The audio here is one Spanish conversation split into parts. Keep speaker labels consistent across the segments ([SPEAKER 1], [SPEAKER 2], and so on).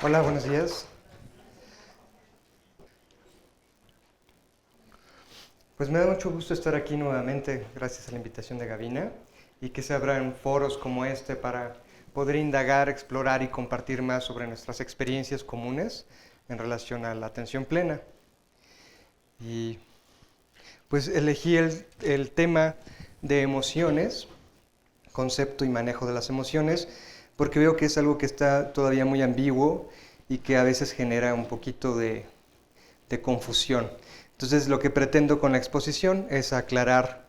[SPEAKER 1] Hola, buenos días. Pues me da mucho gusto estar aquí nuevamente, gracias a la invitación de Gavina, y que se abran foros como este para poder indagar, explorar y compartir más sobre nuestras experiencias comunes en relación a la atención plena. Y pues elegí el tema de emociones, concepto y manejo de las emociones, porque veo que es algo que está todavía muy ambiguo y que a veces genera un poquito de confusión. Entonces, lo que pretendo con la exposición es aclarar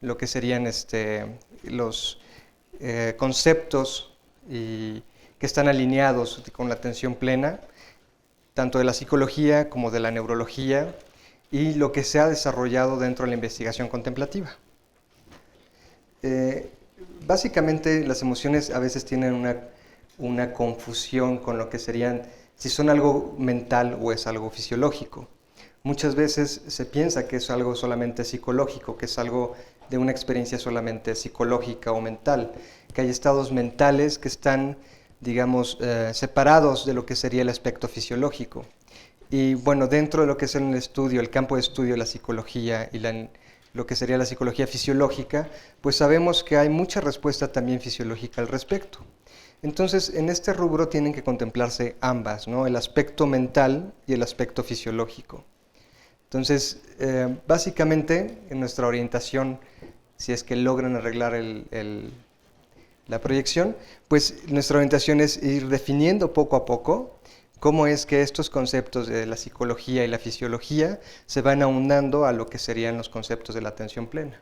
[SPEAKER 1] lo que serían los conceptos que están alineados con la atención plena, tanto de la psicología como de la neurología, y lo que se ha desarrollado dentro de la investigación contemplativa. Básicamente, las emociones a veces tienen una confusión con lo que serían, si son algo mental o es algo fisiológico. Muchas veces se piensa que es algo solamente psicológico, que es algo de una experiencia solamente psicológica o mental, que hay estados mentales que están, digamos, separados de lo que sería el aspecto fisiológico. Y bueno, dentro de lo que es el estudio, el campo de estudio de la psicología y lo que sería la psicología fisiológica, pues sabemos que hay mucha respuesta también fisiológica al respecto. Entonces, en este rubro tienen que contemplarse ambas, ¿no? El aspecto mental y el aspecto fisiológico. Entonces, básicamente, en nuestra orientación, si es que logran arreglar la proyección, pues nuestra orientación es ir definiendo poco a poco cómo es que estos conceptos de la psicología y la fisiología se van aunando a lo que serían los conceptos de la atención plena.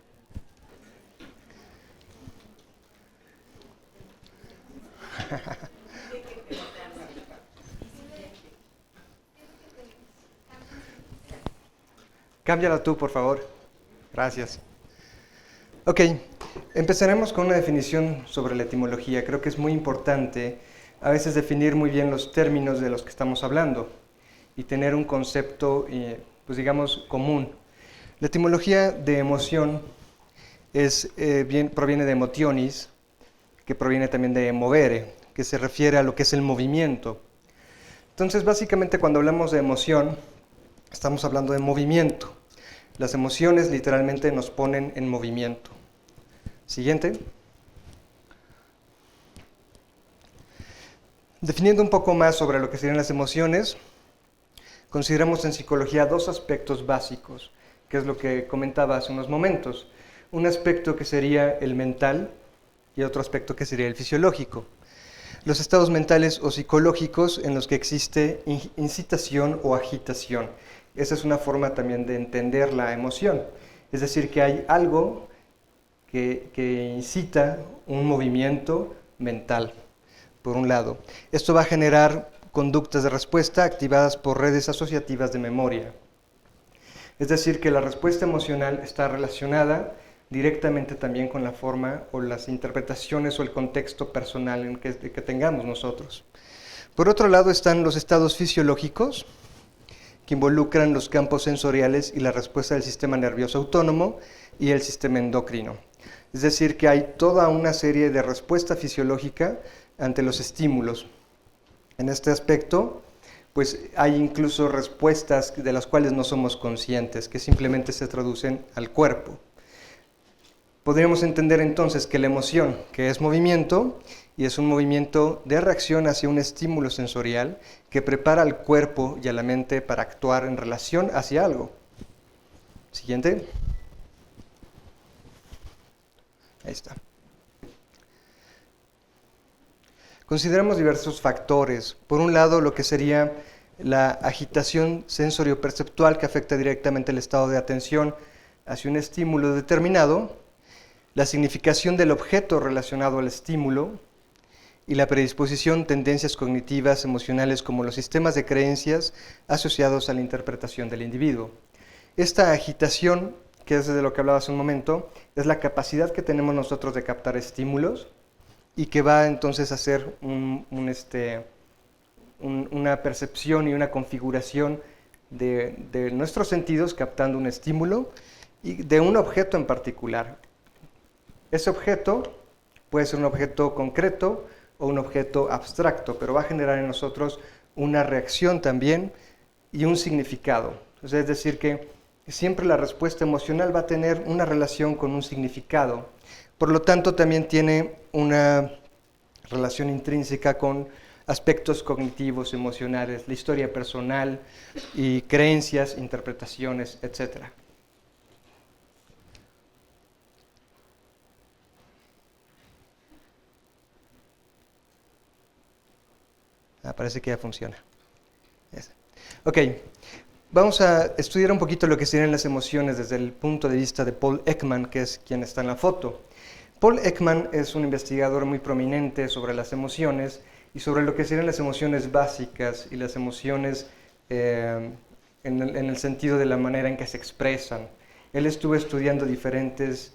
[SPEAKER 1] Cámbiala tú, por favor. Gracias. Ok, empezaremos con una definición sobre la etimología. Creo que es muy importante a veces definir muy bien los términos de los que estamos hablando y tener un concepto, pues digamos, común. La etimología de emoción proviene de emotionis, que proviene también de movere, que se refiere a lo que es el movimiento. Entonces, básicamente, cuando hablamos de emoción, estamos hablando de movimiento. Las emociones literalmente nos ponen en movimiento. Siguiente. Definiendo un poco más sobre lo que serían las emociones, consideramos en psicología dos aspectos básicos, que es lo que comentaba hace unos momentos. Un aspecto que sería el mental y otro aspecto que sería el fisiológico. Los estados mentales o psicológicos en los que existe incitación o agitación. Esa es una forma también de entender la emoción. Es decir, que hay algo que incita un movimiento mental, por un lado. Esto va a generar conductas de respuesta activadas por redes asociativas de memoria. Es decir, que la respuesta emocional está relacionada directamente también con la forma o las interpretaciones o el contexto personal que tengamos nosotros. Por otro lado están los estados fisiológicos, que involucran los campos sensoriales y la respuesta del sistema nervioso autónomo y el sistema endocrino. Es decir, que hay toda una serie de respuesta fisiológica ante los estímulos. En este aspecto, pues hay incluso respuestas de las cuales no somos conscientes, que simplemente se traducen al cuerpo. Podríamos entender entonces que la emoción, que es movimiento, y es un movimiento de reacción hacia un estímulo sensorial que prepara al cuerpo y a la mente para actuar en relación hacia algo. Siguiente. Ahí está. Consideramos diversos factores. Por un lado, lo que sería la agitación sensorio-perceptual que afecta directamente el estado de atención hacia un estímulo determinado, la significación del objeto relacionado al estímulo y la predisposición, tendencias cognitivas, emocionales, como los sistemas de creencias asociados a la interpretación del individuo. Esta agitación, que es de lo que hablaba hace un momento, es la capacidad que tenemos nosotros de captar estímulos y que va entonces a hacer una percepción y una configuración de nuestros sentidos captando un estímulo y de un objeto en particular. Ese objeto puede ser un objeto concreto o un objeto abstracto, pero va a generar en nosotros una reacción también y un significado. O sea, es decir, que siempre la respuesta emocional va a tener una relación con un significado. Por lo tanto, también tiene una relación intrínseca con aspectos cognitivos, emocionales, la historia personal y creencias, interpretaciones, etc. Parece que ya funciona. Ok, vamos a estudiar un poquito lo que serían las emociones desde el punto de vista de Paul Ekman, que es quien está en la foto. Paul Ekman es un investigador muy prominente sobre las emociones y sobre lo que serían las emociones básicas y las emociones en el sentido de la manera en que se expresan. Él estuvo estudiando diferentes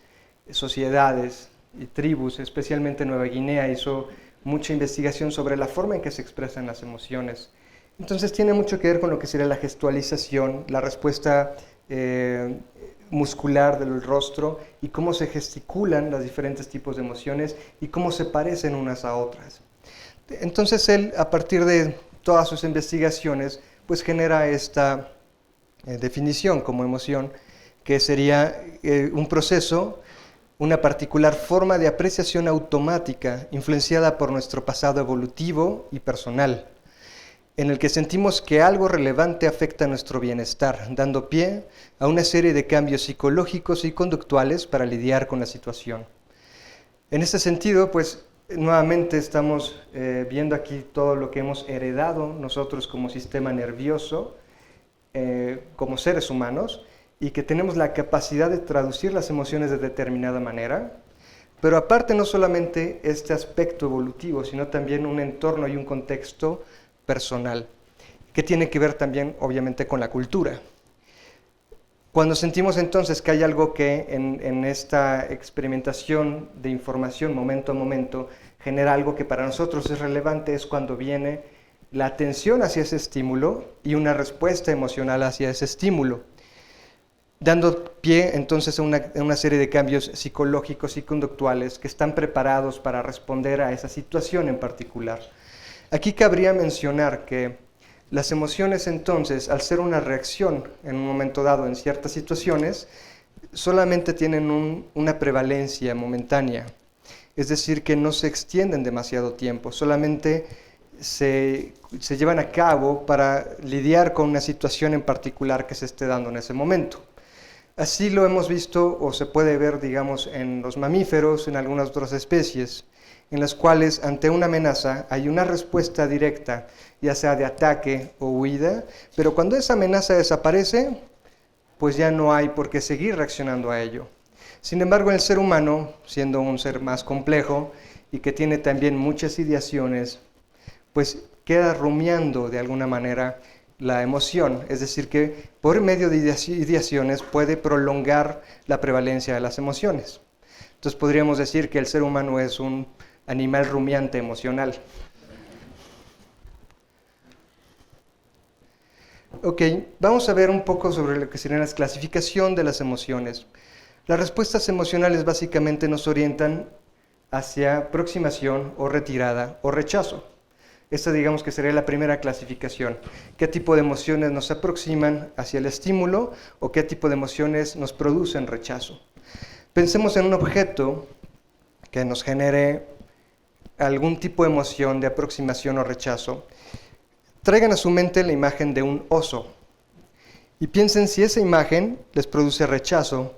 [SPEAKER 1] sociedades y tribus, especialmente en Nueva Guinea, hizo mucha investigación sobre la forma en que se expresan las emociones. Entonces tiene mucho que ver con lo que sería la gestualización, la respuesta muscular del rostro y cómo se gesticulan los diferentes tipos de emociones y cómo se parecen unas a otras. Entonces él, a partir de todas sus investigaciones, pues genera esta definición como emoción, que sería un proceso, una particular forma de apreciación automática influenciada por nuestro pasado evolutivo y personal, en el que sentimos que algo relevante afecta nuestro bienestar, dando pie a una serie de cambios psicológicos y conductuales para lidiar con la situación. En este sentido, pues, nuevamente estamos viendo aquí todo lo que hemos heredado nosotros como sistema nervioso, como seres humanos, y que tenemos la capacidad de traducir las emociones de determinada manera, pero aparte no solamente este aspecto evolutivo, sino también un entorno y un contexto personal, que tiene que ver también, obviamente, con la cultura. Cuando sentimos entonces que hay algo que en esta experimentación de información momento a momento genera algo que para nosotros es relevante, es cuando viene la atención hacia ese estímulo y una respuesta emocional hacia ese estímulo, dando pie entonces a una serie de cambios psicológicos y conductuales que están preparados para responder a esa situación en particular. Aquí cabría mencionar que las emociones entonces, al ser una reacción en un momento dado en ciertas situaciones, solamente tienen una prevalencia momentánea. Es decir, que no se extienden demasiado tiempo, solamente se llevan a cabo para lidiar con una situación en particular que se esté dando en ese momento. Así lo hemos visto o se puede ver, digamos, en los mamíferos, en algunas otras especies, en las cuales ante una amenaza hay una respuesta directa, ya sea de ataque o huida, pero cuando esa amenaza desaparece, pues ya no hay por qué seguir reaccionando a ello. Sin embargo, el ser humano, siendo un ser más complejo y que tiene también muchas ideaciones, pues queda rumiando de alguna manera la emoción, es decir, que por medio de ideaciones puede prolongar la prevalencia de las emociones. Entonces podríamos decir que el ser humano es un animal rumiante emocional. Ok, vamos a ver un poco sobre lo que sería la clasificación de las emociones. Las respuestas emocionales básicamente nos orientan hacia aproximación o retirada o rechazo. Esta digamos que sería la primera clasificación. ¿Qué tipo de emociones nos aproximan hacia el estímulo o qué tipo de emociones nos producen rechazo? Pensemos en un objeto que nos genere algún tipo de emoción de aproximación o rechazo. Traigan a su mente la imagen de un oso y piensen si esa imagen les produce rechazo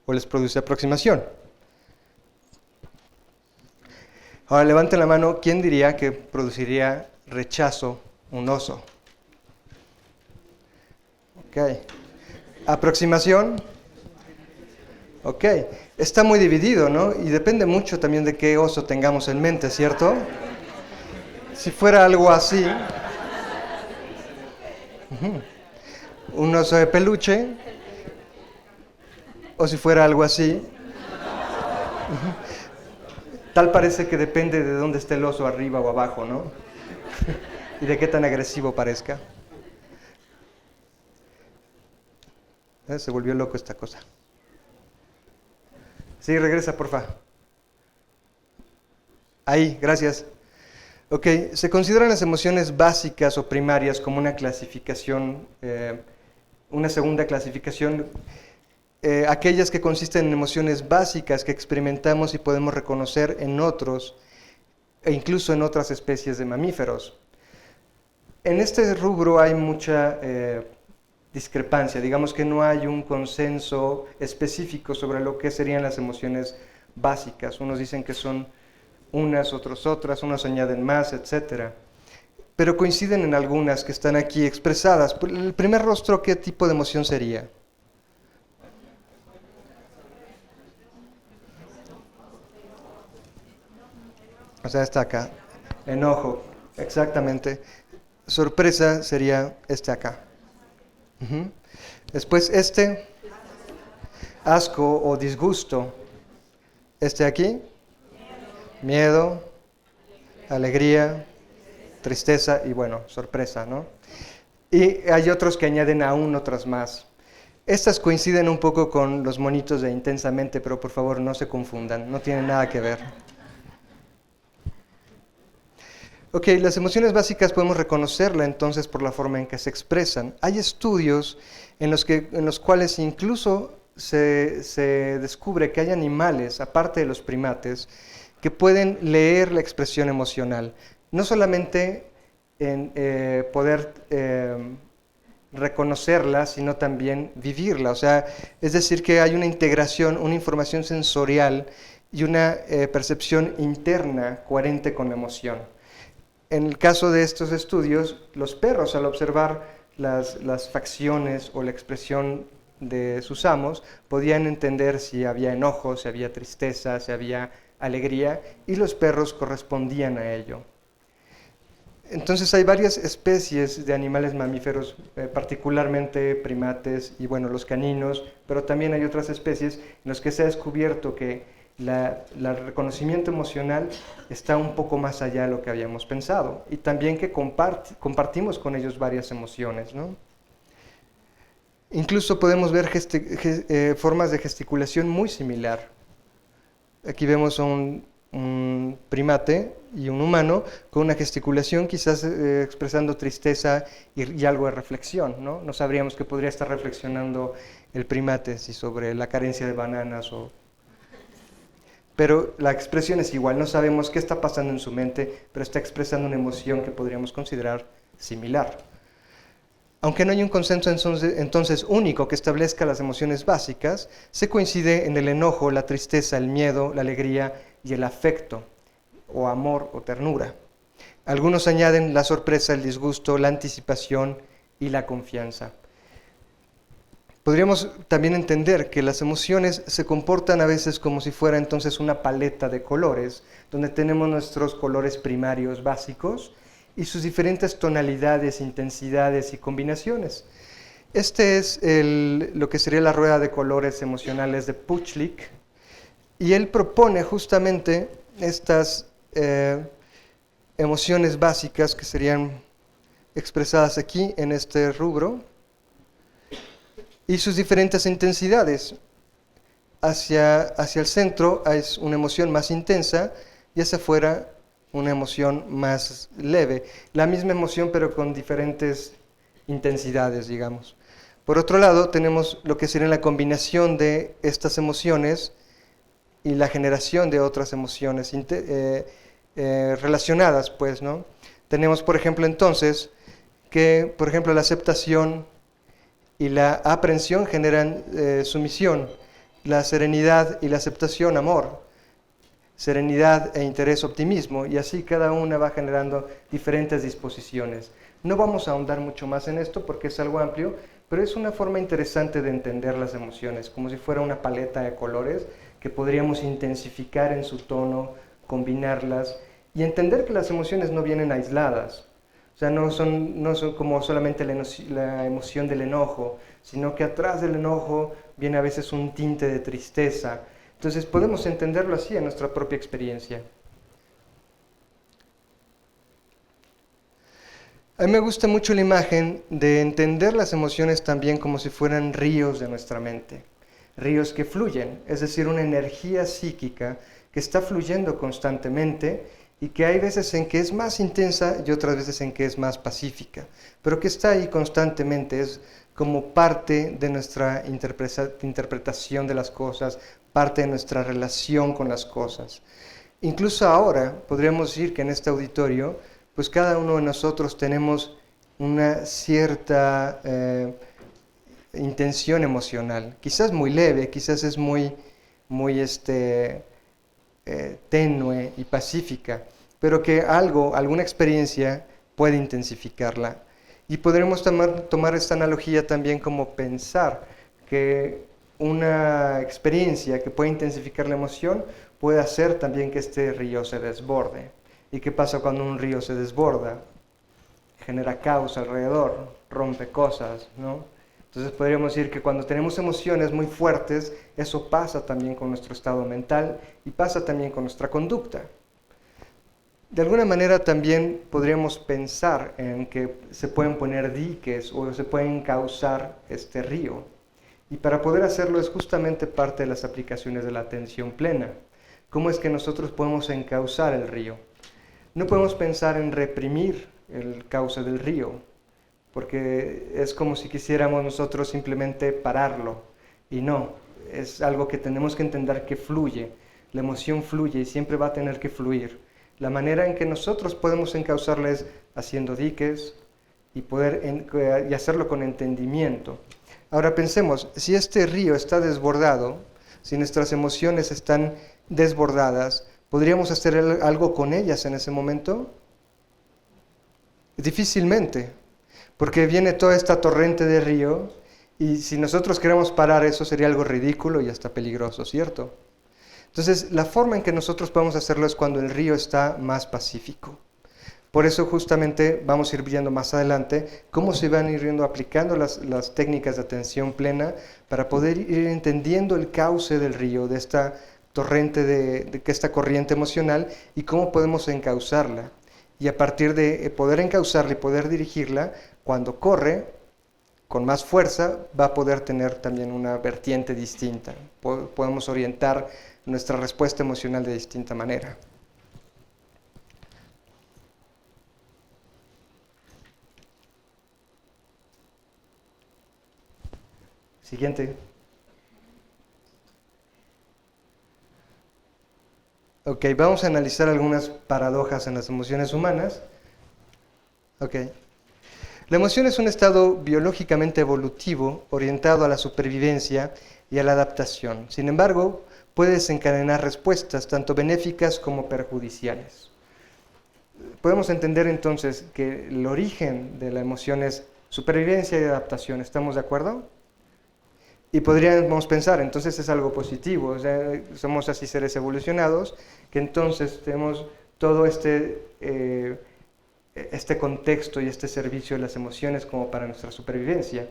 [SPEAKER 1] o les produce aproximación. Ahora levanten la mano, ¿quién diría que produciría rechazo un oso? Ok. ¿Aproximación? Ok. Está muy dividido, ¿no? Y depende mucho también de qué oso tengamos en mente, ¿cierto? Si fuera algo así, un oso de peluche, o si fuera algo así, tal parece que depende de dónde esté el oso, arriba o abajo, ¿no? Y de qué tan agresivo parezca. Se volvió loco esta cosa. Sí, regresa, porfa. Ahí, gracias. Ok, se consideran las emociones básicas o primarias como una clasificación, una segunda clasificación, aquellas que consisten en emociones básicas que experimentamos y podemos reconocer en otros e incluso en otras especies de mamíferos. En este rubro hay mucha discrepancia, digamos que no hay un consenso específico sobre lo que serían las emociones básicas. Unos dicen que son unas, otros otras, unos añaden más, etc. Pero coinciden en algunas que están aquí expresadas. El primer rostro, ¿qué tipo de emoción sería? O sea, está acá. Enojo, exactamente. Sorpresa sería este acá. Ujú. Después este, asco o disgusto. Este aquí, miedo, alegría, tristeza y bueno, sorpresa, ¿no? Y hay otros que añaden aún otras más. Estas coinciden un poco con los monitos de intensamente, pero por favor no se confundan, no tienen nada que ver. Ok, las emociones básicas podemos reconocerla entonces por la forma en que se expresan. Hay estudios en los cuales incluso se descubre que hay animales, aparte de los primates, que pueden leer la expresión emocional. No solamente en poder reconocerla, sino también vivirla. O sea, es decir, que hay una integración, una información sensorial y una percepción interna coherente con la emoción. En el caso de estos estudios, los perros, al observar las facciones o la expresión de sus amos, podían entender si había enojo, si había tristeza, si había alegría, y los perros correspondían a ello. Entonces hay varias especies de animales mamíferos, particularmente primates y bueno, los caninos, pero también hay otras especies en las que se ha descubierto que el reconocimiento emocional está un poco más allá de lo que habíamos pensado y también que compartimos con ellos varias emociones, ¿no? Incluso podemos ver formas de gesticulación muy similar. Aquí vemos a un primate y un humano con una gesticulación quizás expresando tristeza y algo de reflexión, ¿no? No sabríamos que podría estar reflexionando el primate si sobre la carencia de bananas o... Pero la expresión es igual, no sabemos qué está pasando en su mente, pero está expresando una emoción que podríamos considerar similar. Aunque no hay un consenso entonces único que establezca las emociones básicas, se coincide en el enojo, la tristeza, el miedo, la alegría y el afecto, o amor o ternura. Algunos añaden la sorpresa, el disgusto, la anticipación y la confianza. Podríamos también entender que las emociones se comportan a veces como si fuera entonces una paleta de colores, donde tenemos nuestros colores primarios básicos y sus diferentes tonalidades, intensidades y combinaciones. Este es lo que sería la rueda de colores emocionales de Puchlik, y él propone justamente estas emociones básicas que serían expresadas aquí en este rubro, y sus diferentes intensidades. Hacia el centro es una emoción más intensa y hacia afuera una emoción más leve. La misma emoción pero con diferentes intensidades, digamos. Por otro lado, tenemos lo que sería la combinación de estas emociones y la generación de otras emociones relacionadas, pues, ¿no? Tenemos, por ejemplo, entonces, que, por ejemplo, la aceptación y la aprensión generan sumisión, la serenidad y la aceptación, amor, serenidad e interés, optimismo, y así cada una va generando diferentes disposiciones. No vamos a ahondar mucho más en esto porque es algo amplio, pero es una forma interesante de entender las emociones, como si fuera una paleta de colores que podríamos intensificar en su tono, combinarlas y entender que las emociones no vienen aisladas. O sea, no son como solamente la emoción del enojo, sino que atrás del enojo viene a veces un tinte de tristeza. Entonces podemos entenderlo así en nuestra propia experiencia. A mí me gusta mucho la imagen de entender las emociones también como si fueran ríos de nuestra mente, ríos que fluyen, es decir, una energía psíquica que está fluyendo constantemente y que hay veces en que es más intensa y otras veces en que es más pacífica, pero que está ahí constantemente, es como parte de nuestra interpretación de las cosas, parte de nuestra relación con las cosas. Incluso ahora podríamos decir que en este auditorio, pues cada uno de nosotros tenemos una cierta intención emocional, quizás muy leve, quizás es muy tenue y pacífica, pero que alguna experiencia puede intensificarla. Y podremos tomar esta analogía también como pensar que una experiencia que puede intensificar la emoción puede hacer también que este río se desborde. ¿Y qué pasa cuando un río se desborda? Genera caos alrededor, rompe cosas, ¿no? Entonces podríamos decir que cuando tenemos emociones muy fuertes, eso pasa también con nuestro estado mental y pasa también con nuestra conducta. De alguna manera también podríamos pensar en que se pueden poner diques o se pueden encauzar este río. Y para poder hacerlo es justamente parte de las aplicaciones de la atención plena. ¿Cómo es que nosotros podemos encauzar el río? No podemos pensar en reprimir el cauce del río, porque es como si quisiéramos nosotros simplemente pararlo, y no, es algo que tenemos que entender que fluye, la emoción fluye y siempre va a tener que fluir. La manera en que nosotros podemos encauzarla es haciendo diques y hacerlo con entendimiento. Ahora pensemos, si este río está desbordado, si nuestras emociones están desbordadas, ¿podríamos hacer algo con ellas en ese momento? Difícilmente, porque viene toda esta torrente de río y si nosotros queremos parar eso sería algo ridículo y hasta peligroso, ¿cierto? Entonces, la forma en que nosotros podemos hacerlo es cuando el río está más pacífico. Por eso justamente vamos a ir viendo más adelante cómo se van a ir aplicando las técnicas de atención plena para poder ir entendiendo el cauce del río, de esta torrente, de esta corriente emocional y cómo podemos encauzarla. Y a partir de poder encauzarla y poder dirigirla, cuando corre con más fuerza va a poder tener también una vertiente distinta. Podemos orientar nuestra respuesta emocional de distinta manera. Siguiente. Ok, vamos a analizar algunas paradojas en las emociones humanas. Ok. La emoción es un estado biológicamente evolutivo orientado a la supervivencia y a la adaptación. Sin embargo, puede desencadenar respuestas tanto benéficas como perjudiciales. Podemos entender entonces que el origen de la emoción es supervivencia y adaptación. ¿Estamos de acuerdo? Y podríamos pensar, entonces es algo positivo, o sea, somos así seres evolucionados, que entonces tenemos todo este contexto y este servicio de las emociones como para nuestra supervivencia.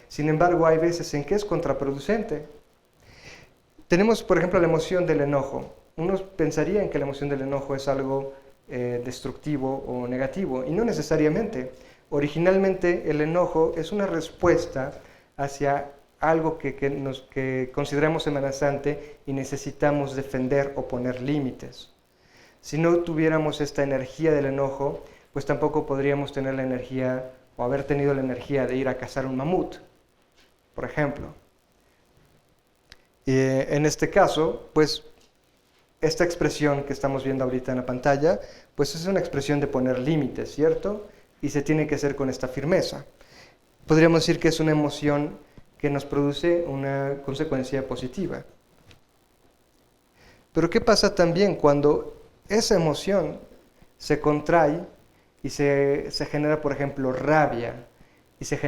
[SPEAKER 1] Sin embargo, hay veces en que es contraproducente. Tenemos, por ejemplo, la emoción del enojo. Unos pensarían que la emoción del enojo es algo destructivo o negativo, y no necesariamente. Originalmente, el enojo es una respuesta hacia algo que consideramos amenazante y necesitamos defender o poner límites. Si no tuviéramos esta energía del enojo, pues tampoco podríamos tener la energía o haber tenido la energía de ir a cazar un mamut, por ejemplo. Y en este caso, pues esta expresión que estamos viendo ahorita en la pantalla, pues es una expresión de poner límites, ¿cierto? Y se tiene que hacer con esta firmeza. Podríamos decir que es una emoción que nos produce una consecuencia positiva. Pero ¿qué pasa también cuando esa emoción se contrae y se genera, por ejemplo, rabia, y se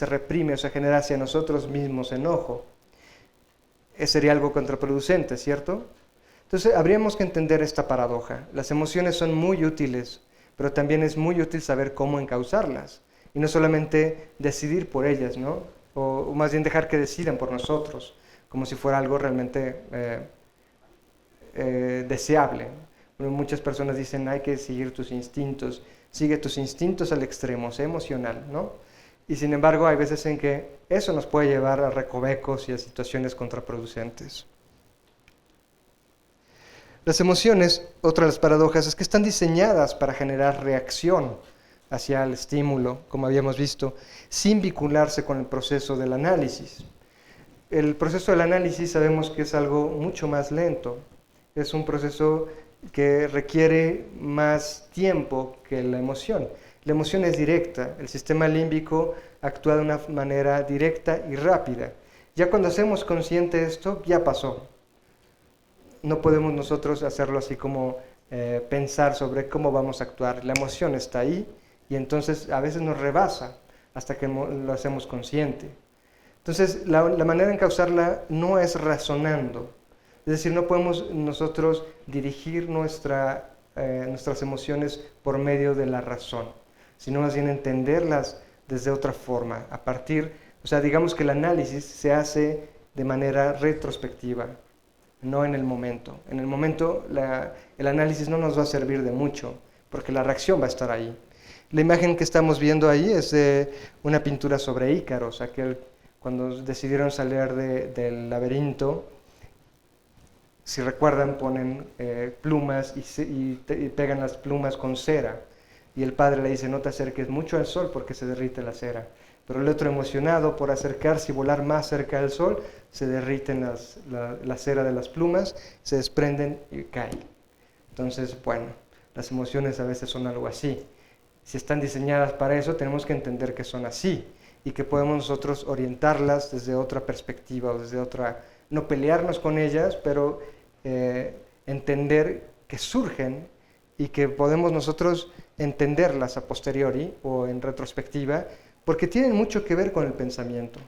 [SPEAKER 1] reprime o se genera hacia nosotros mismos enojo? Sería algo contraproducente, ¿cierto? Entonces, habríamos que entender esta paradoja. Las emociones son muy útiles, pero también es muy útil saber cómo encauzarlas, y no solamente decidir por ellas, ¿no? O más bien dejar que decidan por nosotros, como si fuera algo realmente deseable. Bueno, muchas personas dicen, hay que seguir tus instintos, sigue tus instintos al extremo, sé emocional, ¿no? Y sin embargo, hay veces en que eso nos puede llevar a recovecos y a situaciones contraproducentes. Las emociones, otra de las paradojas, es que están diseñadas para generar reacción hacia el estímulo, como habíamos visto, sin vincularse con el proceso del análisis. El proceso del análisis sabemos que es algo mucho más lento, es un proceso que requiere más tiempo que la emoción. La emoción es directa, el sistema límbico actúa de una manera directa y rápida. Ya cuando hacemos consciente esto, ya pasó. No podemos nosotros hacerlo así como pensar sobre cómo vamos a actuar. La emoción está ahí y entonces a veces nos rebasa hasta que lo hacemos consciente. Entonces la manera en causarla no es razonando. Es decir, no podemos nosotros dirigir nuestras emociones por medio de la razón, sino más bien entenderlas desde otra forma, digamos que el análisis se hace de manera retrospectiva, no en el momento. En el momento el análisis no nos va a servir de mucho, porque la reacción va a estar ahí. La imagen que estamos viendo ahí es de una pintura sobre Ícaros, cuando decidieron salir del laberinto. Si recuerdan, ponen plumas y pegan las plumas con cera. Y el padre le dice, no te acerques mucho al sol porque se derrite la cera. Pero el otro, emocionado por acercarse y volar más cerca del sol, se derriten la cera de las plumas, se desprenden y caen. Entonces, bueno, las emociones a veces son algo así. Si están diseñadas para eso, tenemos que entender que son así y que podemos nosotros orientarlas desde otra perspectiva o desde otra... No pelearnos con ellas, pero entender que surgen y que podemos nosotros entenderlas a posteriori o en retrospectiva, porque tienen mucho que ver con el pensamiento.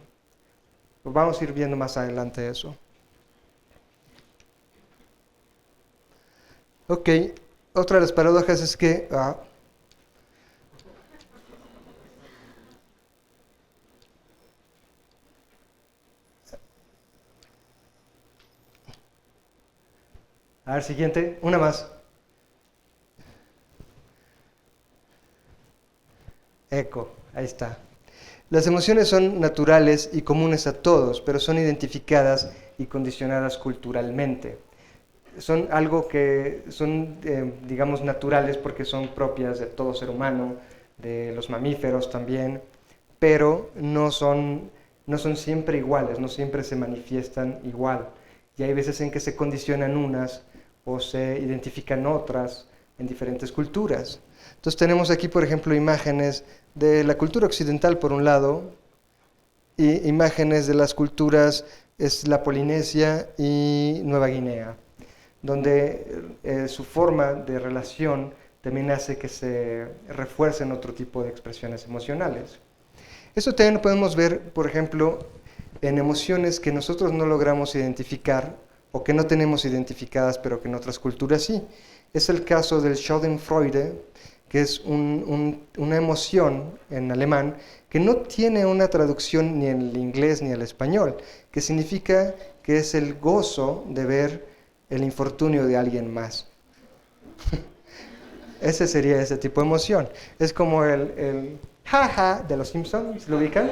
[SPEAKER 1] Vamos a ir viendo más adelante eso. Ok, otra de las paradojas es que... A ver, siguiente, una más. Eco, ahí está. Las emociones son naturales y comunes a todos, pero son identificadas y condicionadas culturalmente. Son algo que son, digamos, naturales porque son propias de todo ser humano, de los mamíferos también, pero no son siempre iguales, no siempre se manifiestan igual. Y hay veces en que se condicionan unas o se identifican otras en diferentes culturas. Entonces tenemos aquí, por ejemplo, imágenes de la cultura occidental por un lado, y imágenes de las culturas, es la Polinesia y Nueva Guinea, donde su forma de relación también hace que se refuercen otro tipo de expresiones emocionales. Eso también podemos ver, por ejemplo, en emociones que nosotros no logramos identificar o que no tenemos identificadas, pero que en otras culturas sí. Es el caso del Schadenfreude, que es una emoción en alemán que no tiene una traducción ni en el inglés ni en el español, que significa que es el gozo de ver el infortunio de alguien más. Ese sería ese tipo de emoción. Es como el jaja de los Simpsons, ¿lo ubican?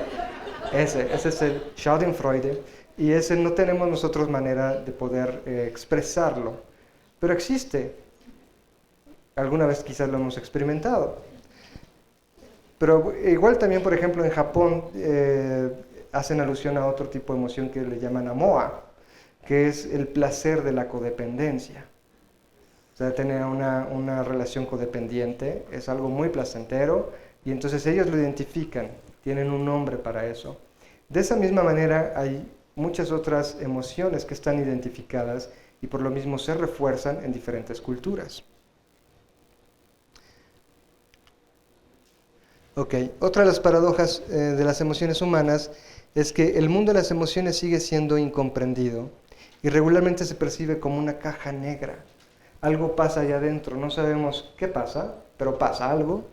[SPEAKER 1] Ese es el Schadenfreude, y ese no tenemos nosotros manera de poder expresarlo, pero existe. Alguna vez quizás lo hemos experimentado. Pero igual también, por ejemplo, en Japón hacen alusión a otro tipo de emoción que le llaman amoa, que es el placer de la codependencia. O sea, tener una relación codependiente es algo muy placentero y entonces ellos lo identifican, tienen un nombre para eso. De esa misma manera hay muchas otras emociones que están identificadas y por lo mismo se refuerzan en diferentes culturas. Ok, otra de las paradojas de las emociones humanas es que el mundo de las emociones sigue siendo incomprendido y regularmente se percibe como una caja negra. Algo pasa allá adentro, no sabemos qué pasa, pero pasa algo,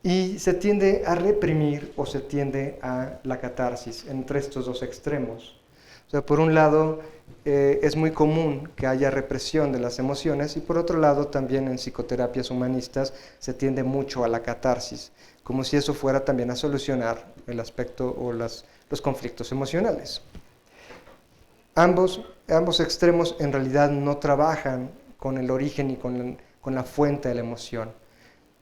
[SPEAKER 1] y se tiende a reprimir o se tiende a la catarsis entre estos dos extremos. O sea, por un lado es muy común que haya represión de las emociones y por otro lado también en psicoterapias humanistas se tiende mucho a la catarsis, como si eso fuera también a solucionar el aspecto o los conflictos emocionales. Ambos extremos en realidad no trabajan con el origen y con la fuente de la emoción.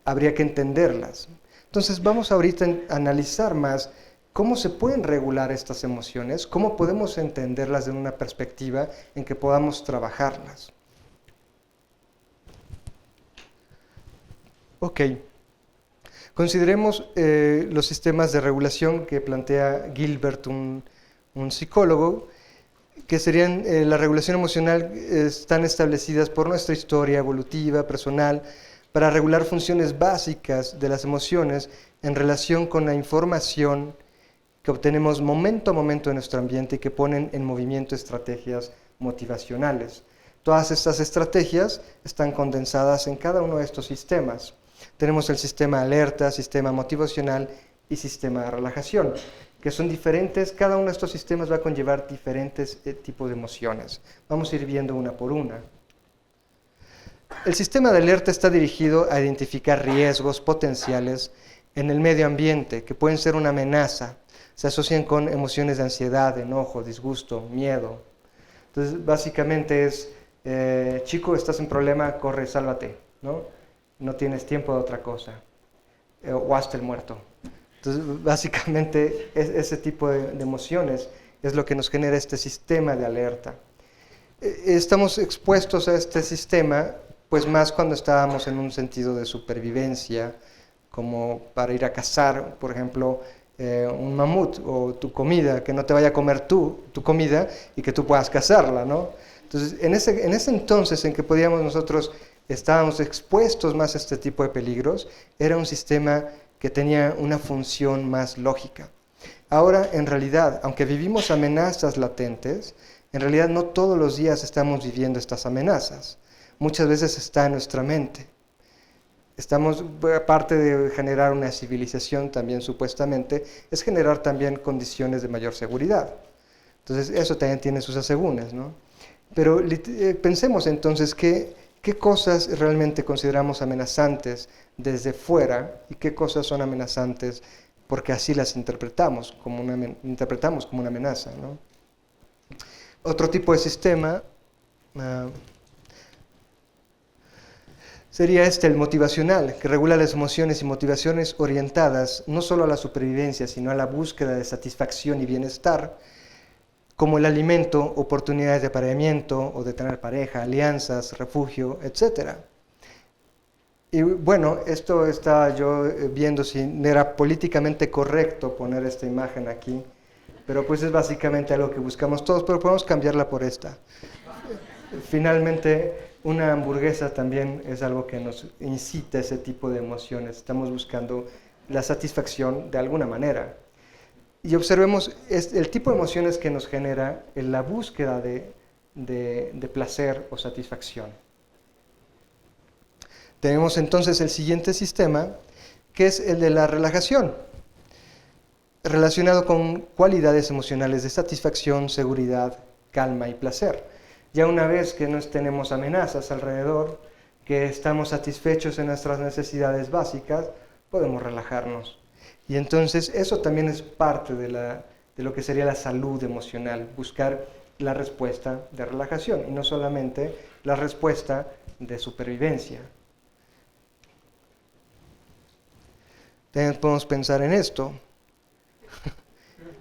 [SPEAKER 1] Habría que entenderlas. Entonces vamos ahorita a analizar más cómo se pueden regular estas emociones, cómo podemos entenderlas de una perspectiva en que podamos trabajarlas. Ok. Consideremos los sistemas de regulación que plantea Gilbert, un psicólogo, que serían la regulación emocional, están establecidas por nuestra historia evolutiva, personal, para regular funciones básicas de las emociones en relación con la información que obtenemos momento a momento de nuestro ambiente y que ponen en movimiento estrategias motivacionales. Todas estas estrategias están condensadas en cada uno de estos sistemas. Tenemos el sistema alerta, sistema motivacional y sistema de relajación, que son diferentes. Cada uno de estos sistemas va a conllevar diferentes tipos de emociones. Vamos a ir viendo una por una. El sistema de alerta está dirigido a identificar riesgos potenciales en el medio ambiente, que pueden ser una amenaza. Se asocian con emociones de ansiedad, enojo, disgusto, miedo. Entonces, básicamente es, chico, estás en problema, corre, sálvate, ¿no? No tienes tiempo de otra cosa, o hasta el muerto. Entonces, básicamente, ese tipo de emociones es lo que nos genera este sistema de alerta. Estamos expuestos a este sistema, pues más cuando estábamos en un sentido de supervivencia, como para ir a cazar, por ejemplo, un mamut o tu comida, que no te vaya a comer tu comida y que tú puedas cazarla, ¿no? Entonces, en ese entonces en que nosotros estábamos expuestos más a este tipo de peligros, era un sistema que tenía una función más lógica. Ahora, en realidad, aunque vivimos amenazas latentes, en realidad no todos los días estamos viviendo estas amenazas. Muchas veces está en nuestra mente. Aparte de generar una civilización también supuestamente, es generar también condiciones de mayor seguridad. Entonces, eso también tiene sus asegúnes, ¿no? Pero pensemos entonces qué cosas realmente consideramos amenazantes desde fuera y qué cosas son amenazantes porque así las interpretamos como una amenaza, ¿no? Otro tipo de sistema sería el motivacional, que regula las emociones y motivaciones orientadas no solo a la supervivencia, sino a la búsqueda de satisfacción y bienestar, como el alimento, oportunidades de apareamiento o de tener pareja, alianzas, refugio, etc. Y bueno, esto estaba yo viendo si era políticamente correcto poner esta imagen aquí, pero pues es básicamente algo que buscamos todos, pero podemos cambiarla por esta. Finalmente, una hamburguesa también es algo que nos incita a ese tipo de emociones. Estamos buscando la satisfacción de alguna manera. Y observemos el tipo de emociones que nos genera en la búsqueda de placer o satisfacción. Tenemos entonces el siguiente sistema, que es el de la relajación, relacionado con cualidades emocionales de satisfacción, seguridad, calma y placer. Ya una vez que no tenemos amenazas alrededor, que estamos satisfechos en nuestras necesidades básicas, podemos relajarnos. Y entonces eso también es parte de lo que sería la salud emocional, buscar la respuesta de relajación y no solamente la respuesta de supervivencia. También podemos pensar en esto.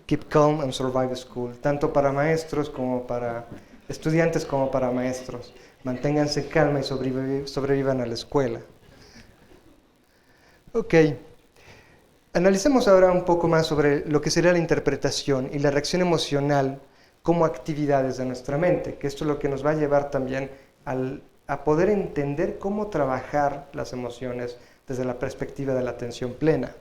[SPEAKER 1] Keep calm and survive school, tanto para maestros como para estudiantes como para maestros. Manténganse calma y sobrevivan a la escuela. Ok. Analicemos ahora un poco más sobre lo que sería la interpretación y la reacción emocional como actividades de nuestra mente, que esto es lo que nos va a llevar también a poder entender cómo trabajar las emociones desde la perspectiva de la atención plena.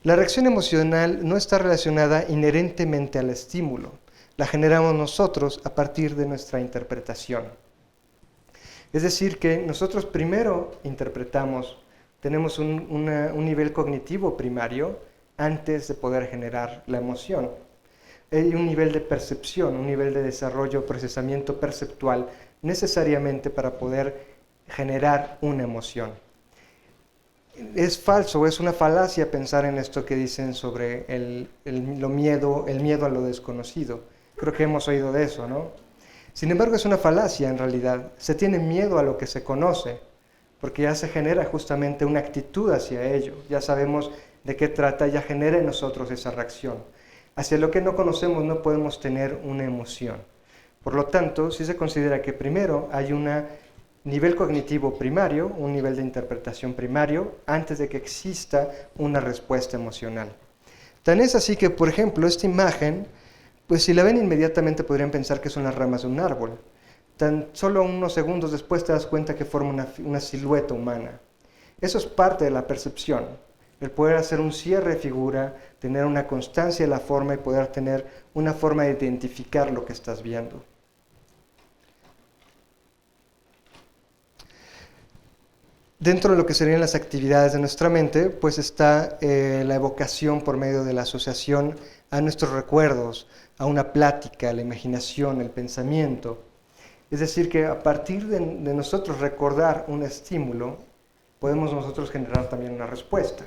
[SPEAKER 1] La reacción emocional no está relacionada inherentemente al estímulo, la generamos nosotros a partir de nuestra interpretación. Es decir, que nosotros primero interpretamos, tenemos un nivel cognitivo primario antes de poder generar la emoción. Hay un nivel de percepción, un nivel de desarrollo, procesamiento perceptual necesariamente para poder generar una emoción. Es falso, es una falacia pensar en esto que dicen sobre el miedo a lo desconocido. Creo que hemos oído de eso, ¿no? Sin embargo, es una falacia en realidad. Se tiene miedo a lo que se conoce, porque ya se genera justamente una actitud hacia ello. Ya sabemos de qué trata, ya genera en nosotros esa reacción. Hacia lo que no conocemos no podemos tener una emoción. Por lo tanto, sí se considera que primero hay un nivel cognitivo primario, un nivel de interpretación primario, antes de que exista una respuesta emocional. Tan es así que, por ejemplo, esta imagen, pues si la ven inmediatamente podrían pensar que son las ramas de un árbol. Tan solo unos segundos después te das cuenta que forma una silueta humana. Eso es parte de la percepción, el poder hacer un cierre de figura, tener una constancia de la forma y poder tener una forma de identificar lo que estás viendo. Dentro de lo que serían las actividades de nuestra mente, pues está la evocación por medio de la asociación a nuestros recuerdos, a una plática, a la imaginación, el pensamiento. Es decir, que a partir de nosotros recordar un estímulo, podemos nosotros generar también una respuesta.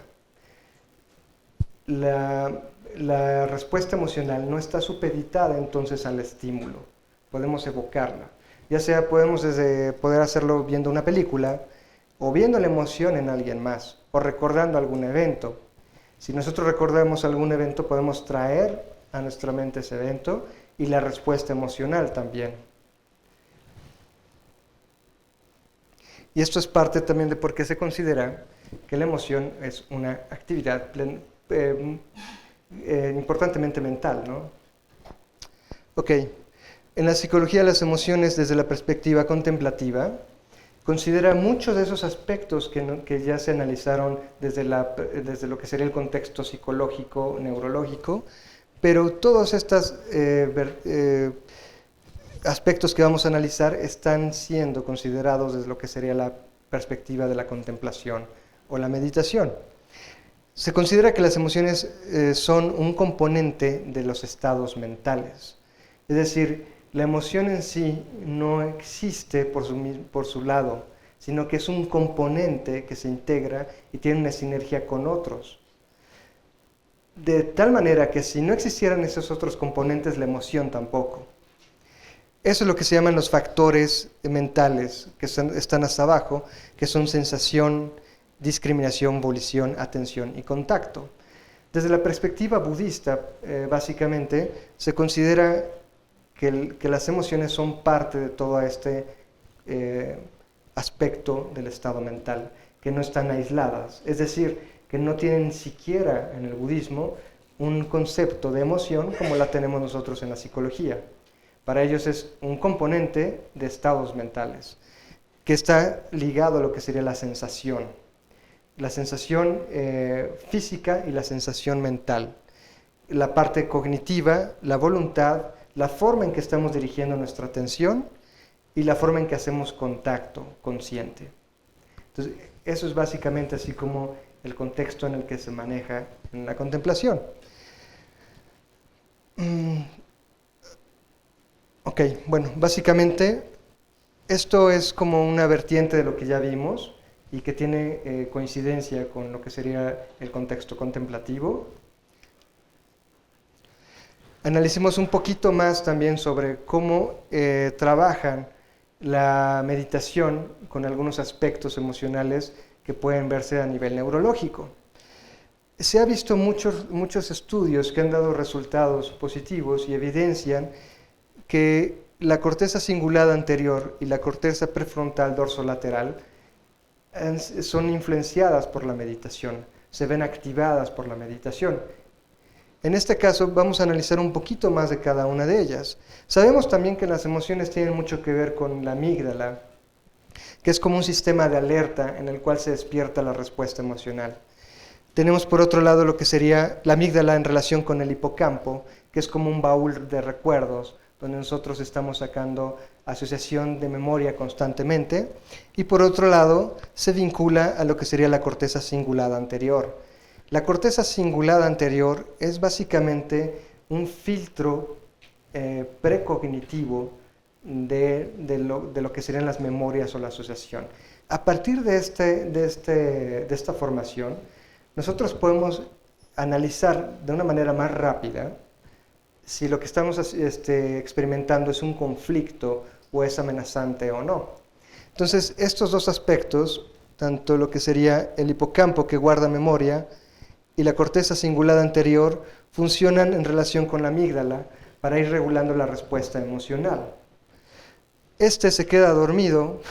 [SPEAKER 1] La respuesta emocional no está supeditada entonces al estímulo, podemos evocarla. Ya sea podemos desde poder hacerlo viendo una película, o viendo la emoción en alguien más, o recordando algún evento. Si nosotros recordamos algún evento, podemos traer a nuestra mente ese evento y la respuesta emocional también. Y esto es parte también de por qué se considera que la emoción es una actividad importantemente mental, ¿no? Ok, en la psicología de las emociones desde la perspectiva contemplativa, considera muchos de esos aspectos que ya se analizaron desde lo que sería el contexto psicológico, neurológico, pero todos estos aspectos que vamos a analizar están siendo considerados desde lo que sería la perspectiva de la contemplación o la meditación. Se considera que las emociones son un componente de los estados mentales, es decir, la emoción en sí no existe por su lado, sino que es un componente que se integra y tiene una sinergia con otros. De tal manera que si no existieran esos otros componentes, la emoción tampoco. Eso es lo que se llaman los factores mentales, que están hasta abajo, que son sensación, discriminación, volición, atención y contacto. Desde la perspectiva budista, básicamente, se considera que las emociones son parte de todo este aspecto del estado mental, que no están aisladas, es decir, que no tienen siquiera en el budismo un concepto de emoción como la tenemos nosotros en la psicología. Para ellos es un componente de estados mentales, que está ligado a lo que sería la sensación física y la sensación mental, la parte cognitiva, la voluntad, la forma en que estamos dirigiendo nuestra atención y la forma en que hacemos contacto consciente. Entonces, eso es básicamente así como el contexto en el que se maneja en la contemplación. Ok, bueno, básicamente esto es como una vertiente de lo que ya vimos y que tiene coincidencia con lo que sería el contexto contemplativo. Analicemos un poquito más también sobre cómo trabajan la meditación con algunos aspectos emocionales que pueden verse a nivel neurológico. Se ha visto muchos estudios que han dado resultados positivos y evidencian que la corteza cingulada anterior y la corteza prefrontal dorsolateral son influenciadas por la meditación, se ven activadas por la meditación. En este caso vamos a analizar un poquito más de cada una de ellas. Sabemos también que las emociones tienen mucho que ver con la amígdala, que es como un sistema de alerta en el cual se despierta la respuesta emocional. Tenemos por otro lado lo que sería la amígdala en relación con el hipocampo, que es como un baúl de recuerdos, donde nosotros estamos sacando asociación de memoria constantemente, y por otro lado se vincula a lo que sería la corteza cingulada anterior. La corteza cingulada anterior es básicamente un filtro precognitivo de lo que serían las memorias o la asociación. A partir de esta formación, nosotros podemos analizar de una manera más rápida si lo que estamos experimentando es un conflicto o es amenazante o no. Entonces, estos dos aspectos, tanto lo que sería el hipocampo que guarda memoria y la corteza cingulada anterior, funcionan en relación con la amígdala para ir regulando la respuesta emocional. Este se queda dormido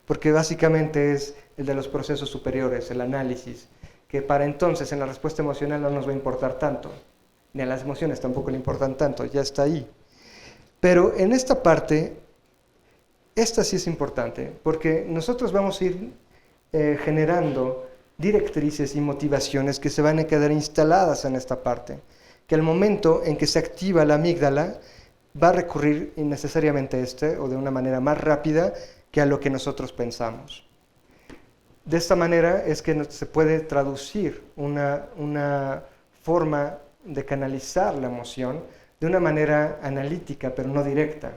[SPEAKER 1] porque básicamente es el de los procesos superiores, el análisis, que para entonces en la respuesta emocional no nos va a importar tanto, ni a las emociones tampoco le importan tanto, ya está ahí. Pero en esta parte, esta sí es importante, porque nosotros vamos a ir generando directrices y motivaciones que se van a quedar instaladas en esta parte, que al momento en que se activa la amígdala, va a recurrir innecesariamente o de una manera más rápida que a lo que nosotros pensamos. De esta manera es que se puede traducir una forma de canalizar la emoción de una manera analítica, pero no directa.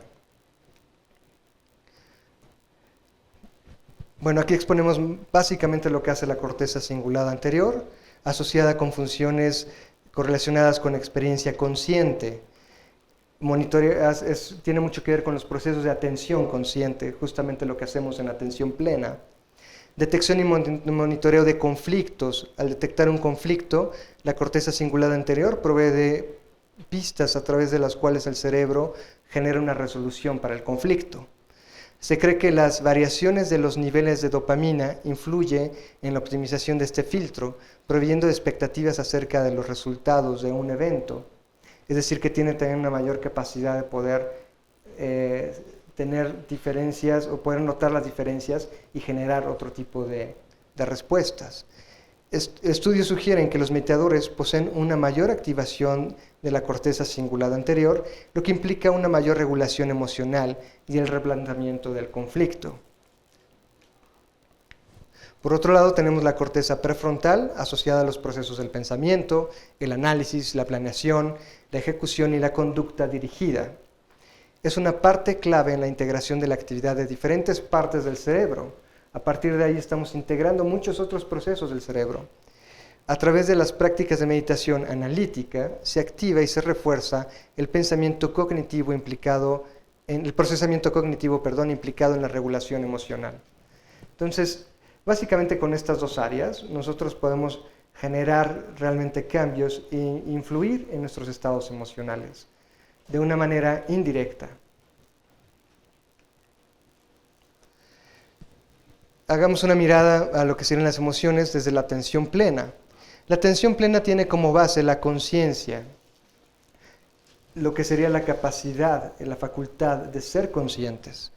[SPEAKER 1] Bueno, aquí exponemos básicamente lo que hace la corteza cingulada anterior, asociada con funciones correlacionadas con experiencia consciente. Tiene mucho que ver con los procesos de atención consciente, justamente lo que hacemos en atención plena. Detección y monitoreo de conflictos. Al detectar un conflicto, la corteza cingulada anterior provee de pistas a través de las cuales el cerebro genera una resolución para el conflicto. Se cree que las variaciones de los niveles de dopamina influyen en la optimización de este filtro, proveyendo de expectativas acerca de los resultados de un evento. Es decir, que tiene también una mayor capacidad de poder tener diferencias o poder notar las diferencias y generar otro tipo de respuestas. Estudios sugieren que los meditadores poseen una mayor activación de la corteza cingulada anterior, lo que implica una mayor regulación emocional y el replanteamiento del conflicto. Por otro lado, tenemos la corteza prefrontal, asociada a los procesos del pensamiento, el análisis, la planeación, la ejecución y la conducta dirigida. Es una parte clave en la integración de la actividad de diferentes partes del cerebro. A partir de ahí estamos integrando muchos otros procesos del cerebro. A través de las prácticas de meditación analítica se activa y se refuerza el pensamiento cognitivo implicado en el procesamiento cognitivo, implicado en la regulación emocional. Entonces, básicamente con estas dos áreas nosotros podemos generar realmente cambios e influir en nuestros estados emocionales de una manera indirecta. Hagamos una mirada a lo que serían las emociones desde la atención plena. La atención plena tiene como base la conciencia, lo que sería la capacidad, la facultad de ser conscientes,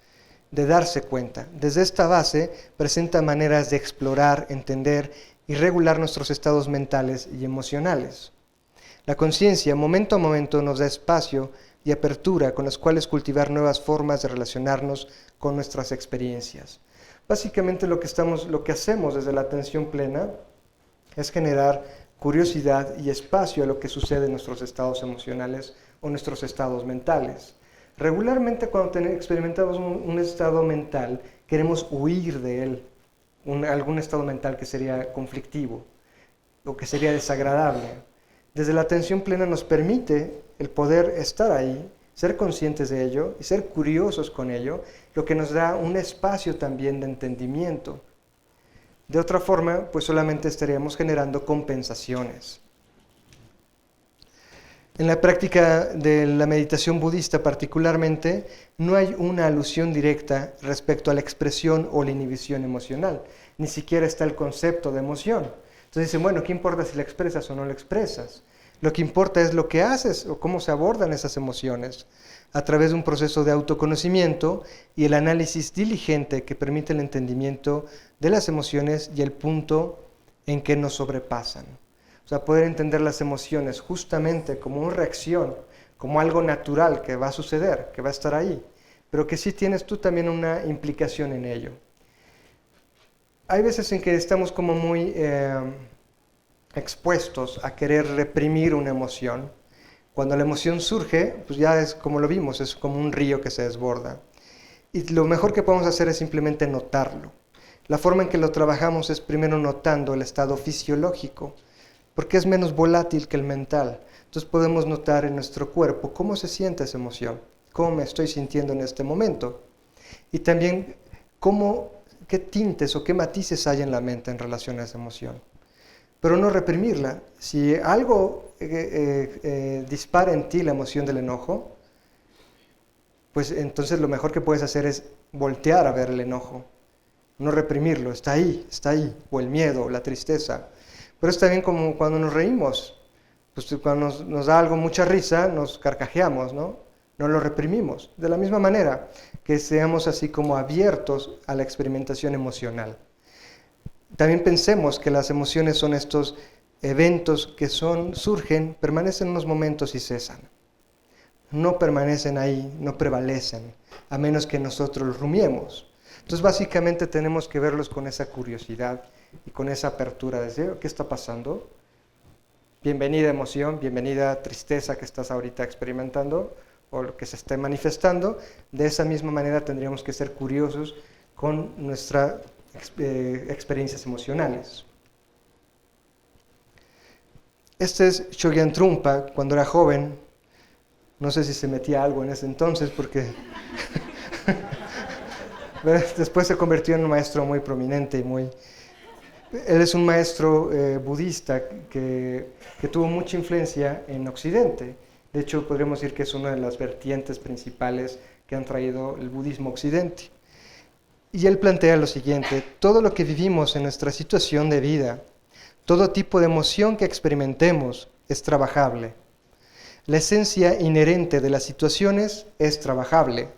[SPEAKER 1] de darse cuenta. Desde esta base presenta maneras de explorar, entender y regular nuestros estados mentales y emocionales. La conciencia, momento a momento, nos da espacio y apertura con las cuales cultivar nuevas formas de relacionarnos con nuestras experiencias. Básicamente lo que hacemos desde la atención plena es generar curiosidad y espacio a lo que sucede en nuestros estados emocionales o nuestros estados mentales. Regularmente cuando experimentamos un estado mental, queremos huir de él, algún estado mental que sería conflictivo o que sería desagradable. Desde la atención plena nos permite el poder estar ahí, ser conscientes de ello y ser curiosos con ello, lo que nos da un espacio también de entendimiento. De otra forma, pues solamente estaríamos generando compensaciones. En la práctica de la meditación budista particularmente, no hay una alusión directa respecto a la expresión o la inhibición emocional. Ni siquiera está el concepto de emoción. Entonces dicen, bueno, ¿qué importa si la expresas o no la expresas? Lo que importa es lo que haces o cómo se abordan esas emociones a través de un proceso de autoconocimiento y el análisis diligente que permite el entendimiento de las emociones y el punto en que nos sobrepasan. O sea, poder entender las emociones justamente como una reacción, como algo natural que va a suceder, que va a estar ahí, pero que sí tienes tú también una implicación en ello. Hay veces en que estamos como muy expuestos a querer reprimir una emoción. Cuando la emoción surge, pues ya es como lo vimos, es como un río que se desborda. Y lo mejor que podemos hacer es simplemente notarlo. La forma en que lo trabajamos es primero notando el estado fisiológico, porque es menos volátil que el mental. Entonces podemos notar en nuestro cuerpo cómo se siente esa emoción, cómo me estoy sintiendo en este momento. Y también qué tintes o qué matices hay en la mente en relación a esa emoción. Pero no reprimirla. Si algo dispara en ti la emoción del enojo, pues entonces lo mejor que puedes hacer es voltear a ver el enojo. No reprimirlo, está ahí, o el miedo, o la tristeza. Pero es también como cuando nos reímos. Pues cuando nos da algo mucha risa, nos carcajeamos, ¿no? No lo reprimimos. De la misma manera, que seamos así como abiertos a la experimentación emocional. También pensemos que las emociones son estos eventos que surgen, permanecen unos momentos y cesan. No permanecen ahí, no prevalecen, a menos que nosotros los rumiemos. Entonces básicamente tenemos que verlos con esa curiosidad y con esa apertura de decir, ¿qué está pasando? Bienvenida emoción, bienvenida tristeza que estás ahorita experimentando o lo que se esté manifestando. De esa misma manera tendríamos que ser curiosos con nuestras experiencias emocionales. Este es Chogyam Trungpa cuando era joven. No sé si se metía algo en ese entonces porque después se convirtió en un maestro muy prominente y muy... Él es un maestro budista que tuvo mucha influencia en Occidente. De hecho, podríamos decir que es una de las vertientes principales que han traído el budismo a Occidente. Y él plantea lo siguiente: todo lo que vivimos en nuestra situación de vida, todo tipo de emoción que experimentemos es trabajable. La esencia inherente de las situaciones es trabajable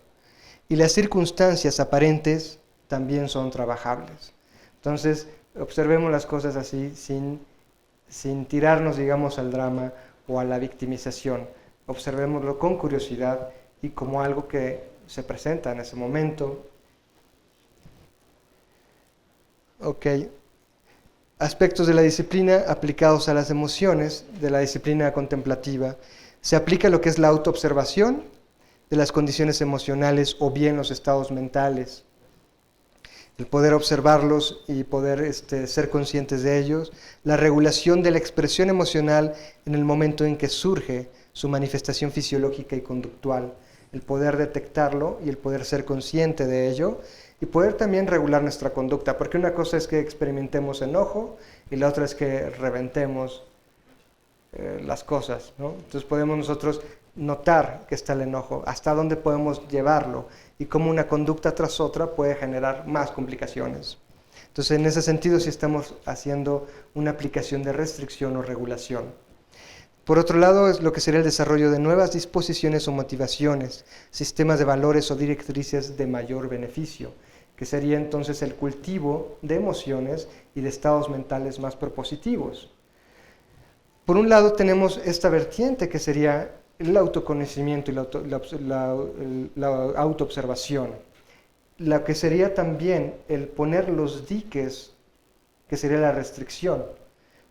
[SPEAKER 1] y las circunstancias aparentes también son trabajables. Entonces, observemos las cosas así sin tirarnos, digamos, al drama o a la victimización. Observémoslo con curiosidad y como algo que se presenta en ese momento. Ok. Aspectos de la disciplina aplicados a las emociones, de la disciplina contemplativa. Se aplica lo que es la autoobservación de las condiciones emocionales o bien los estados mentales. El poder observarlos y poder ser conscientes de ellos. La regulación de la expresión emocional en el momento en que surge su manifestación fisiológica y conductual. El poder detectarlo y el poder ser consciente de ello. Y poder también regular nuestra conducta, porque una cosa es que experimentemos enojo y la otra es que reventemos las cosas, ¿no? Entonces podemos nosotros notar que está el enojo, hasta dónde podemos llevarlo y cómo una conducta tras otra puede generar más complicaciones. Entonces en ese sentido sí estamos haciendo una aplicación de restricción o regulación. Por otro lado, es lo que sería el desarrollo de nuevas disposiciones o motivaciones, sistemas de valores o directrices de mayor beneficio, que sería entonces el cultivo de emociones y de estados mentales más propositivos. Por un lado tenemos esta vertiente que sería el autoconocimiento y la autoobservación, lo que sería también el poner los diques, que sería la restricción.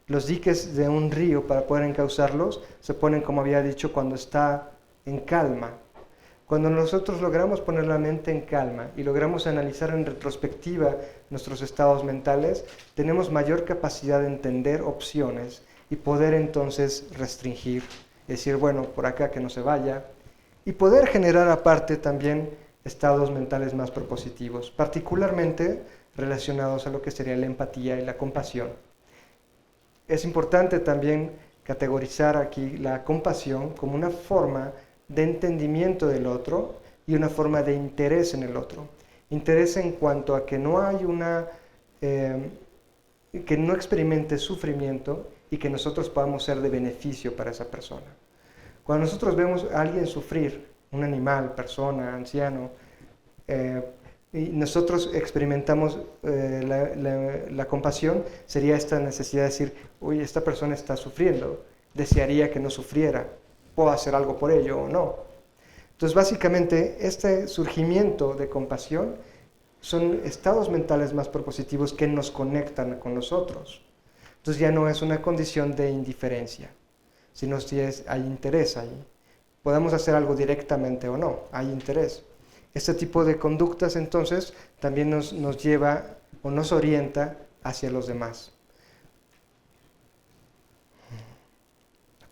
[SPEAKER 1] Los diques de un río, para poder encauzarlos, se ponen, como había dicho, cuando está en calma. Cuando nosotros logramos poner la mente en calma y logramos analizar en retrospectiva nuestros estados mentales, tenemos mayor capacidad de entender opciones y poder entonces restringir, decir, bueno, por acá que no se vaya, y poder generar aparte también estados mentales más propositivos, particularmente relacionados a lo que sería la empatía y la compasión. Es importante también categorizar aquí la compasión como una forma de entendimiento del otro y una forma de interés en el otro. Interés en cuanto a que no hay que no experimente sufrimiento y que nosotros podamos ser de beneficio para esa persona. Cuando nosotros vemos a alguien sufrir, un animal, persona, anciano, y nosotros experimentamos la compasión, sería esta necesidad de decir, uy, esta persona está sufriendo, desearía que no sufriera, puedo hacer algo por ello o no. Entonces, básicamente, este surgimiento de compasión son estados mentales más propositivos que nos conectan con los otros. Entonces ya no es una condición de indiferencia, sino si hay interés ahí. Podemos hacer algo directamente o no, hay interés. Este tipo de conductas entonces también nos lleva o nos orienta hacia los demás.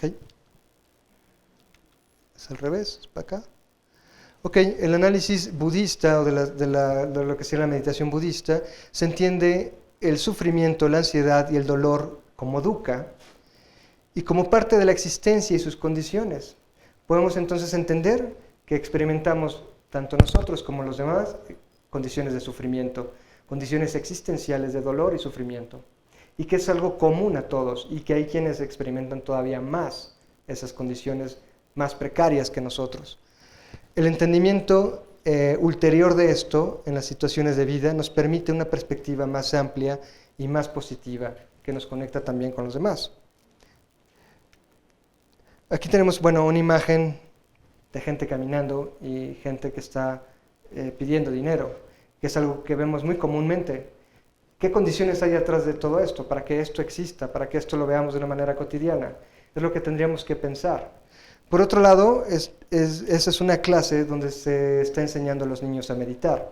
[SPEAKER 1] ¿Okay? Es al revés, es para acá. Ok, el análisis budista o de lo que sería la meditación budista, se entiende el sufrimiento, la ansiedad y el dolor como dukkha y como parte de la existencia y sus condiciones. Podemos entonces entender que experimentamos tanto nosotros como los demás condiciones de sufrimiento, condiciones existenciales de dolor y sufrimiento, y que es algo común a todos y que hay quienes experimentan todavía más esas condiciones más precarias que nosotros. El entendimiento ulterior de esto en las situaciones de vida nos permite una perspectiva más amplia y más positiva que nos conecta también con los demás. Aquí tenemos, bueno, una imagen de gente caminando y gente que está pidiendo dinero, que es algo que vemos muy comúnmente. ¿Qué condiciones hay atrás de todo esto para que esto exista, para que esto lo veamos de una manera cotidiana? Es lo que tendríamos que pensar. Por otro lado, esa es una clase donde se está enseñando a los niños a meditar.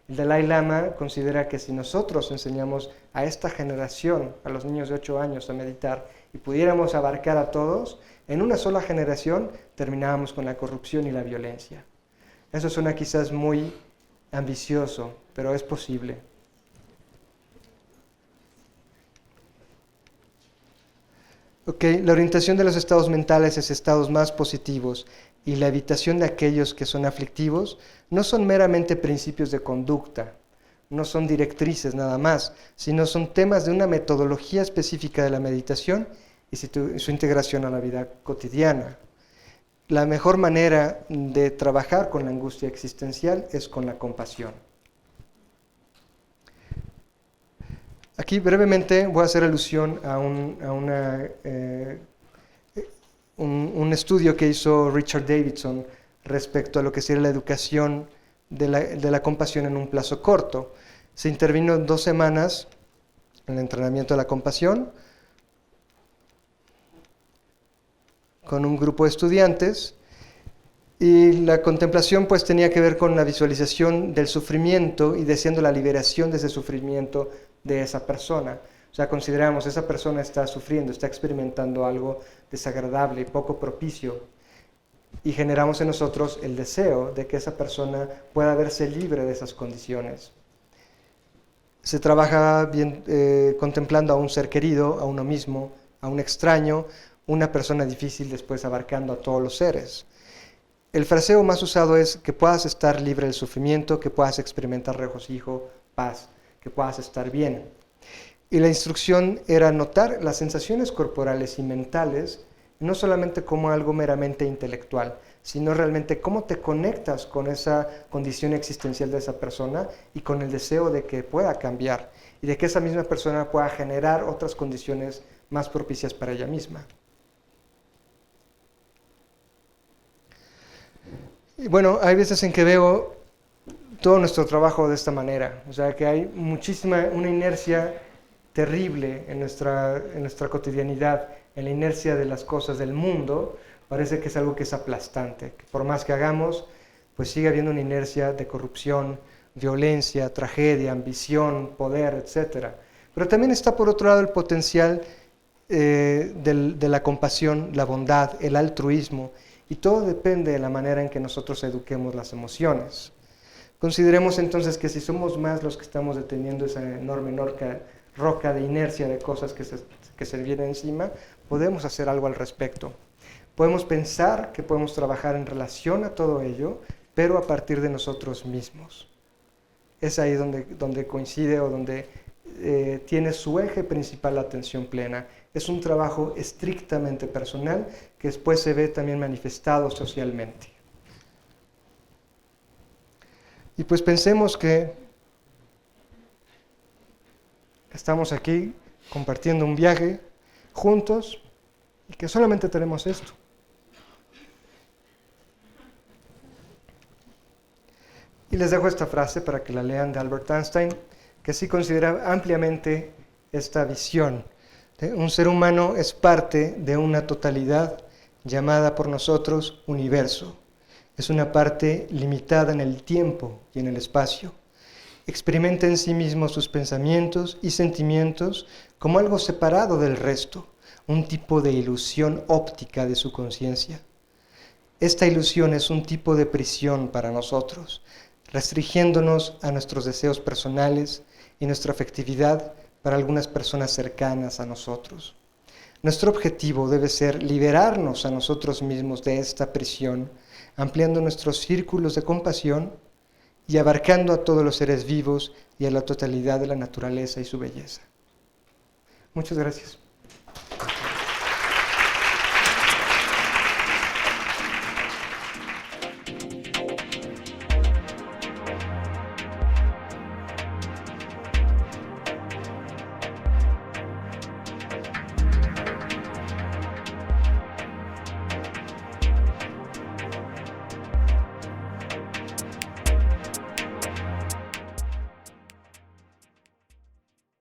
[SPEAKER 1] El Dalai Lama considera que si nosotros enseñamos a esta generación, a los niños de 8 años, a meditar, y pudiéramos abarcar a todos, en una sola generación terminábamos con la corrupción y la violencia. Eso suena quizás muy ambicioso, pero es posible. Ok, la orientación de los estados mentales es estados más positivos y la evitación de aquellos que son aflictivos no son meramente principios de conducta, no son directrices nada más, sino son temas de una metodología específica de la meditación y su integración a la vida cotidiana. La mejor manera de trabajar con la angustia existencial es con la compasión. Aquí brevemente voy a hacer alusión a un estudio que hizo Richard Davidson respecto a lo que sería la educación de la compasión en un plazo corto. Se intervino 2 semanas en el entrenamiento de la compasión con un grupo de estudiantes y la contemplación pues tenía que ver con la visualización del sufrimiento y deseando la liberación de ese sufrimiento de esa persona. O sea, consideramos esa persona está sufriendo, está experimentando algo desagradable y poco propicio y generamos en nosotros el deseo de que esa persona pueda verse libre de esas condiciones. Se trabaja bien contemplando a un ser querido, a uno mismo, a un extraño, una persona difícil, después abarcando a todos los seres. El fraseo más usado es que puedas estar libre del sufrimiento, que puedas experimentar regocijo, paz, que puedas estar bien. Y la instrucción era notar las sensaciones corporales y mentales, no solamente como algo meramente intelectual, sino realmente cómo te conectas con esa condición existencial de esa persona y con el deseo de que pueda cambiar y de que esa misma persona pueda generar otras condiciones más propicias para ella misma. Y bueno, hay veces en que veo todo nuestro trabajo de esta manera, o sea que hay una inercia terrible en nuestra cotidianidad, en la inercia de las cosas del mundo. Parece que es algo que es aplastante, que por más que hagamos, pues sigue habiendo una inercia de corrupción, violencia, tragedia, ambición, poder, etc. Pero también está por otro lado el potencial de la compasión, la bondad, el altruismo, y todo depende de la manera en que nosotros eduquemos las emociones. Consideremos entonces que si somos más los que estamos deteniendo esa enorme roca de inercia de cosas que se vienen encima, podemos hacer algo al respecto. Podemos pensar que podemos trabajar en relación a todo ello, pero a partir de nosotros mismos. Es ahí donde coincide o donde tiene su eje principal la atención plena. Es un trabajo estrictamente personal que después se ve también manifestado socialmente. Y pues pensemos que estamos aquí compartiendo un viaje juntos y que solamente tenemos esto. Y les dejo esta frase para que la lean de Albert Einstein, que sí considera ampliamente esta visión. Un ser humano es parte de una totalidad llamada por nosotros universo. Es una parte limitada en el tiempo y en el espacio. Experimenta en sí mismo sus pensamientos y sentimientos como algo separado del resto, un tipo de ilusión óptica de su conciencia. esta ilusión es un tipo de prisión para nosotros, restringiéndonos a nuestros deseos personales y nuestra afectividad para algunas personas cercanas a nosotros. Nuestro objetivo debe ser liberarnos a nosotros mismos de esta prisión, ampliando nuestros círculos de compasión y abarcando a todos los seres vivos y a la totalidad de la naturaleza y su belleza. Muchas gracias.